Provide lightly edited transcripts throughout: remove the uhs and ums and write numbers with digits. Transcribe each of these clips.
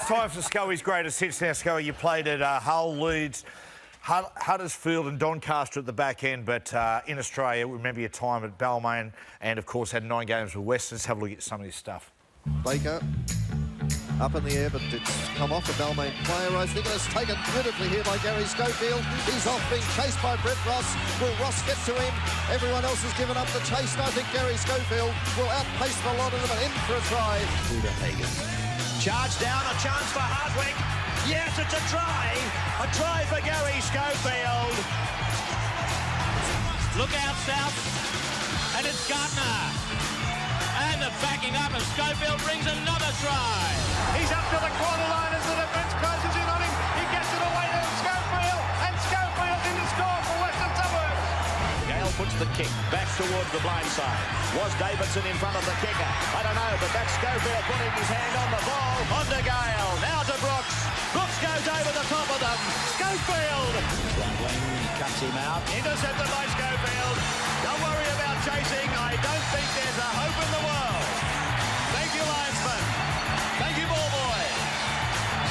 it's time for Scully's greatest hits now. Scully, you played at Hull, Leeds, Huddersfield and Doncaster at the back end, but in Australia, remember your time at Balmain and, of course, had 9 games with West. Let's have a look at some of this stuff. Baker up in the air, but it's come off a Balmain player. I think it's taken beautifully here by Garry Schofield. He's off being chased by Brett Ross. Will Ross get to him? Everyone else has given up the chase, and I think Garry Schofield will outpace the lot of them and in for a try. Charge down, a chance for Hardwick. Yes, it's a try. A try for Garry Schofield. Look out, South. And it's Gardner. And the backing up of Schofield brings another try. He's up to the quarter line as the defence closes in on him. He gets it away to Schofield, and Schofield's in to score for Western Suburbs. Gale puts the kick back towards the blind side. Was Davidson in front of the kicker? I don't know, but that's Schofield putting his hand on the ball. On to Gale, now to Brooks. Brooks goes over the top of them. Schofield. Cuts him out. Intercepted by Schofield. Don't worry about chasing. I don't think there's a hope in the world. Thank you, linesman. Thank you, ball boy.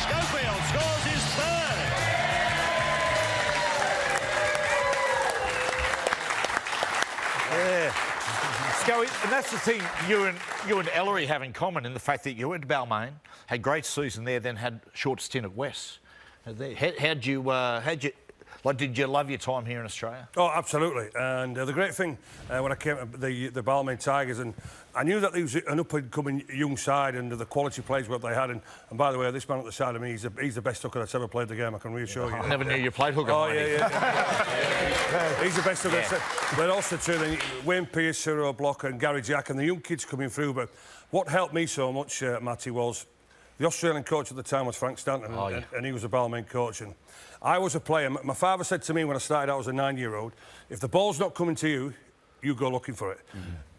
Schofield scores his third. Yeah. Scully, and that's the thing you and Ellery have in common, in the fact that you went to Balmain, had a great season there, then had a short stint at West. How'd you did you love your time here in Australia? Oh, absolutely. And the great thing when I came to the Balmain Tigers, and I knew that there was an up-and-coming young side and the quality players what they had. And by the way, this man at the side of me, he's the best hooker that's ever played the game. I can reassure you. I never knew you played hooker. Oh yeah. He's the best hooker. Yeah. But also too, then Wayne Pearce, Cyril Block, and Gary Jack, and the young kids coming through. But what helped me so much, Matty, was the Australian coach at the time was Frank Stanton, and he was a Balmain coach. And I was a player. My father said to me when I started out as a 9-year-old, if the ball's not coming to you, you go looking for it.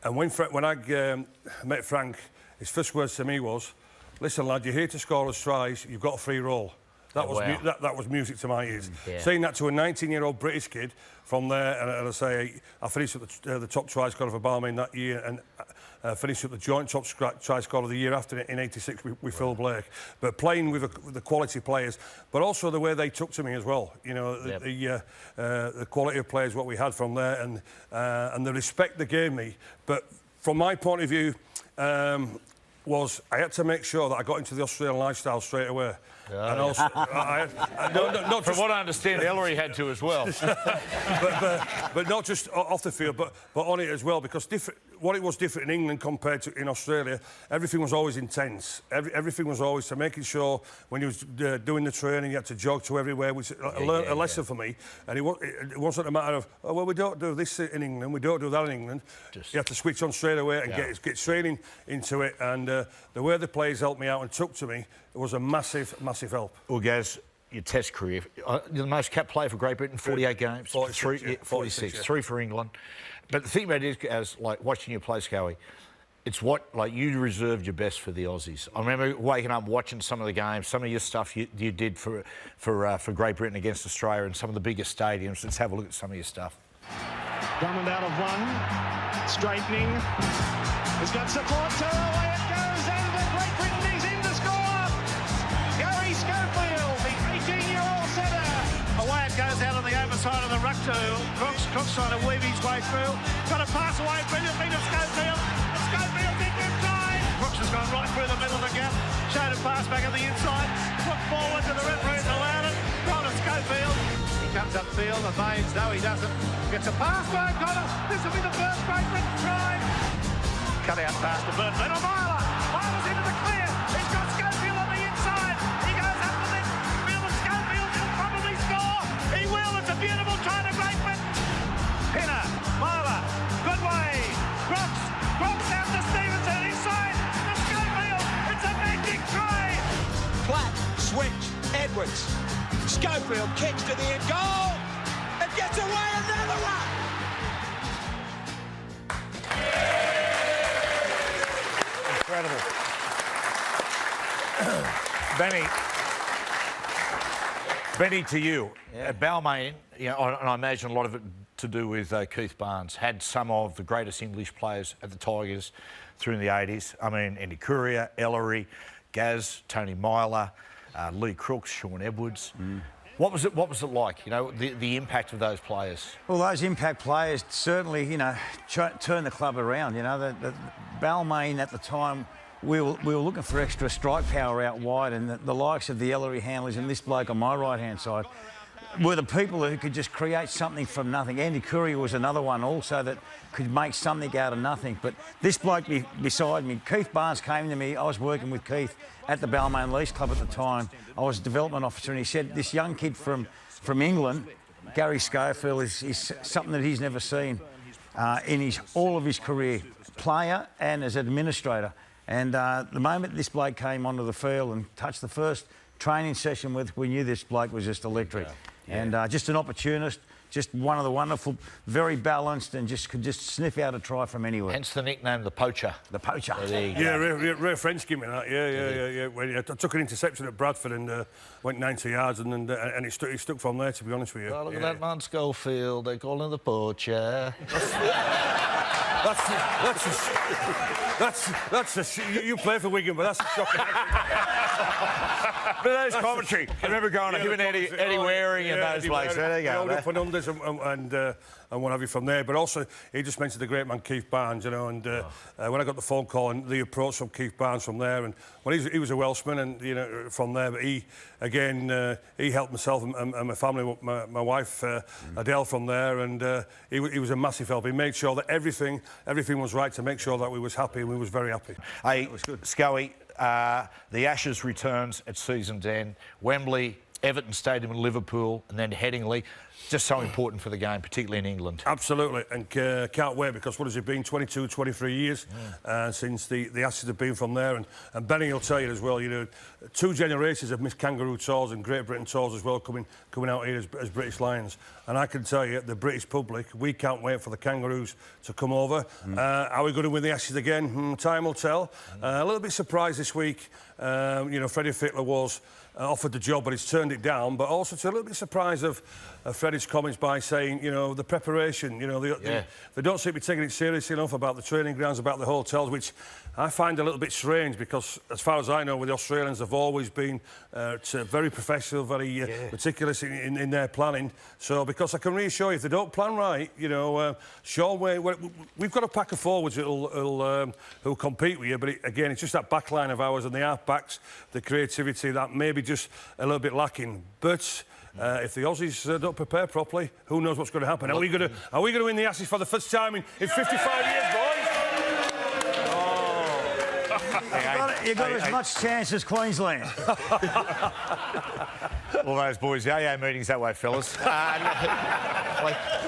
And when I met Frank, his first words to me was, listen, lad, you're here to score us tries, you've got a free roll. That was music to my ears. Saying that to a 19-year-old British kid from there, and I say, I finished at the top try scorer for Balmain that year, and finished at the joint top try scorer of the year after in '86 with Phil Blake. But playing with the quality players, but also the way they took to me as well. You know, the quality of players what we had from there, and the respect they gave me. But from my point of view, was I had to make sure that I got into the Australian lifestyle straight away. And also, from what I understand, Ellery had to as well. but not just off the field, but on it as well, because what it was different in England compared to in Australia, everything was always intense. Everything was always to making sure when you was doing the training, you had to jog to everywhere, which learned a lesson for me. And it wasn't a matter of, oh, well, we don't do this in England, we don't do that in England. You have to switch on straight away and get straight into it. And the way the players helped me out and took to me, it was a massive, massive help. Well, Gaz, your Test career, you're the most capped player for Great Britain, 48 games. 46, 3 for England. But the thing about it is, as like watching you play, Scully, it's what, like, you reserved your best for the Aussies. I remember waking up watching some of the games, some of your stuff you did for Great Britain against Australia in some of the biggest stadiums. Let's have a look at some of your stuff. Drummond out of one, straightening. He's got support, so away it goes over Great Britain. He's in to score. Garry Schofield, the 18-year-old centre. Away it goes out on the overside of the ruck to Crooks. Crooks trying to weave his way through. Got to pass away brilliantly to Schofield. And Schofield's in good time. Crooks has gone right through the middle of the gap. Showed a pass back on the inside. Put forward to the referee and allowed it. Gone to Schofield. He comes upfield and Baines, no, he doesn't. Gets a pass by O'Connor. This will be the first Great Britain try. Cut out pass to Burton. Then Myler. Myler's into the clear. He's got Schofield on the inside. He goes up the left. Field of Schofield. He'll probably score. He will. It's a beautiful try to Great Britain. Pinner. Myler. Good way. Crooks. Crooks out to Stevenson. Inside to Schofield. It's a magic try. Platt. Switch. Edwards. Schofield kicks to the end goal. It gets away. Another one. Incredible. Benny, to you. At Balmain, you know, and I imagine a lot of it to do with Keith Barnes, had some of the greatest English players at the Tigers through in the 80s. I mean, Andy Courier, Ellery, Gaz, Tony Myler, Lee Crooks, Sean Edwards. What was it like, you know, the impact of those players? Well, those impact players certainly, you know, turned the club around. You know, the Balmain at the time, we were looking for extra strike power out wide, and the likes of the Ellery handlers and this bloke on my right-hand side were the people who could just create something from nothing. Andy Curry was another one also that could make something out of nothing. But this bloke beside me, Keith Barnes, came to me. I was working with Keith at the Balmain Lease Club at the time. I was a development officer, and he said, this young kid from England, Garry Schofield, is something that he's never seen in all of his career, player and as administrator. And the moment this bloke came onto the field and touched the first training session with, we knew this bloke was just electric. And just an opportunist, just one of the wonderful, very balanced, and could just sniff out a try from anywhere. Hence the nickname, the poacher. The poacher. Yeah, Ray French gave me that. Yeah. When I took an interception at Bradford and went 90 yards, and it stuck from there, to be honest with you. Oh, look at that man Schofield. They call him the poacher. You play for Wigan, but that's a shocking. But those commentary. I remember going to him and Eddie Waring and those blokes. There they go. Up and unders and what have you from there. But also, he just mentioned the great man Keith Barnes, you know, and when I got the phone call and the approach from Keith Barnes from there, and well, he was a Welshman, and you know, from there, but he helped myself and my family, my wife Adele from there, and he was a massive help. He made sure that everything was right to make sure that we was happy, and we was very happy. Hey, it was good. Scully, the Ashes returns at season's end. Wembley, Everton Stadium in Liverpool, and then Headingley. Just so important for the game, particularly in England. Absolutely, and can't wait, because what has it been, 22, 23 years since the Ashes have been from there, and Benny will tell you as well, you know, 2 generations of Miss Kangaroo tours and Great Britain tours as well coming out here as British Lions, and I can tell you, the British public, we can't wait for the Kangaroos to come over. Are we going to win the Ashes again? Time will tell. A little bit surprised this week, you know, Freddie Fittler was offered the job, but he's turned it down. But also, to a little bit surprised of Freddie's comments by saying, you know, the preparation, you know, they don't seem to be taking it seriously enough about the training grounds, about the hotels, which I find a little bit strange, because as far as I know, with the Australians, they've always been very professional, very meticulous in their planning. So, because I can reassure you, if they don't plan right, you know, Sean, we've got a pack of forwards who'll compete with you, but again, it's just that back line of ours and the half-backs, the creativity that maybe just a little bit lacking. But if the Aussies don't prepare properly, who knows what's going to happen? Are we going to win the Ashes for the first time in 55 years, boys? You've got as much chance as Queensland. All those boys, AA meetings that way, fellas.